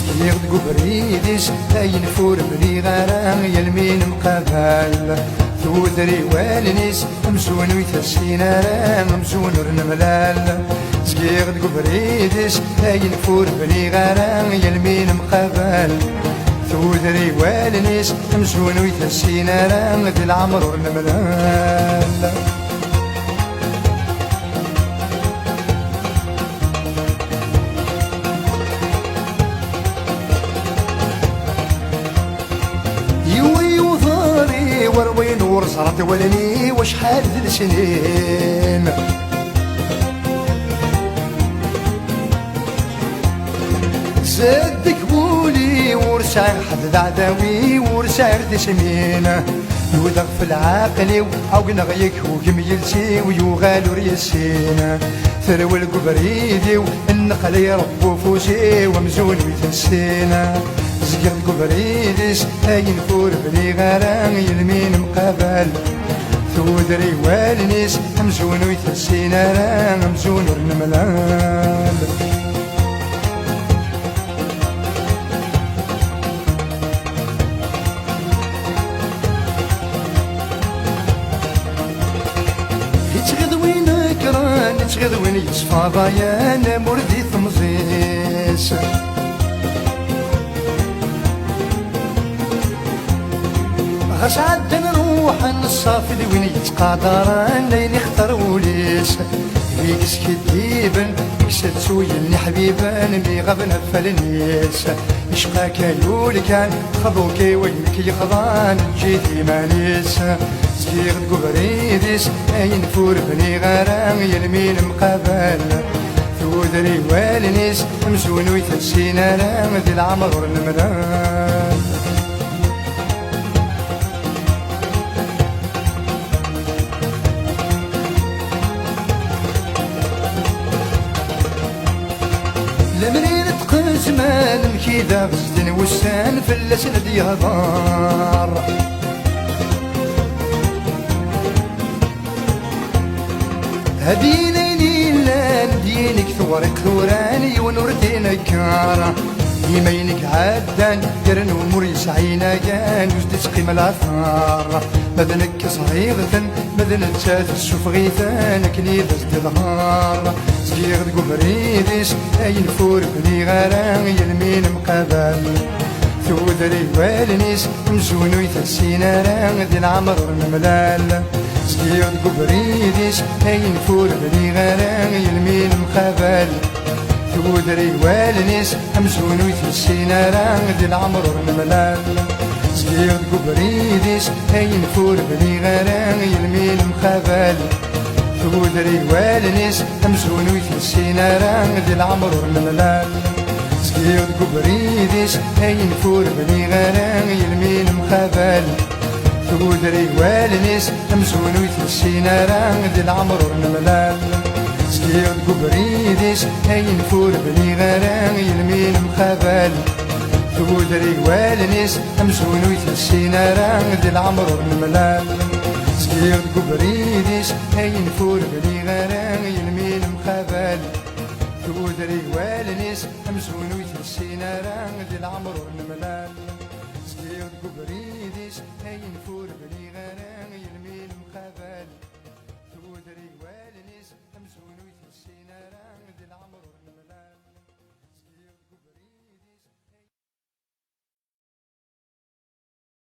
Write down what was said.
سكيغ قبريديس أين فور بني غرام يلمين مقابل ثودري والنيس مزون ويتسينا رام مزون ورنملال سكيغ قبريديس أين فور بني غرام يلمين مقابل ثودري والنيس مزون ويتسينا رام ذي العمر ورنملال وروين ورصرت ولني وشحال ذي السنين زدك بولي ورسعر حد عداوي ورسعر ذي سمين يوذغ في العاقل وعوقنا غيك وقميلتي ويوغالو ريسين ثروي القبريدي والنقل يربو فوسي ومزون ويتنسينا زقر القبريديس أين فور بني غرام يلمين مقابل ثودري والنيس مزون ويتنسينا رام مزون ورنملال تغذوين يصفى ضيان مردي ثمزيس غاش عاد نروح نصافي وين يتقادران لين يختار وليس يقس كديبن يكسد سويلني حبيبان مي غبنا فالنيس يشقى كايول كان خذوكي وينك يخضان جيتي مانيس سكيغ قبريديس أين فور بني غرام يلمين مقابل ثودري والنيس مزون ويتسينا رام ذي العمر ورنملال لمنين تقزمان مكيدا غزدن وسان فلسن ديهضار هدي ليلي لان دينك ثورك ثوراني ونورتين كارا يمينك عدان يرن ومريس عينا كان وجد تقيم الاثار مذنك صغيرة مذن تشات السفغيثان كنيد ازدظهار سكيغ قبريديس أين فور بني غرام يلمين مقابل ثودري والنيس مزون ويتسينا رام ذي العمر ورنملال سكيغ قبريديس أين فور بني غرام يلمين مقابل ثودري والنيس مزون ويتسينا رام ذي العمر ورنملال سكيغ قبريديس أين فور بني غرام يلمين مقابل ثودري والنيس مزون ويتسينا رام ذي العمر ورنملال سكيغ قبريديس أين فور بني غرام يلمين مقابل ثودري والنيس مزون ويتسينا رام ذي العمر ورنملال سكيغ قبريديس أين فور بني غرام يلمين مقابل ثودري والنيس مزون ويتسينا رام ذي العمر ورنملال سكيغ قبريديس أين فور بني غرام يلمين مقابل ثودري والنيس مزون ويتسينا رام ذي العمر ورنملال سكيغ قبريديس أين فور بني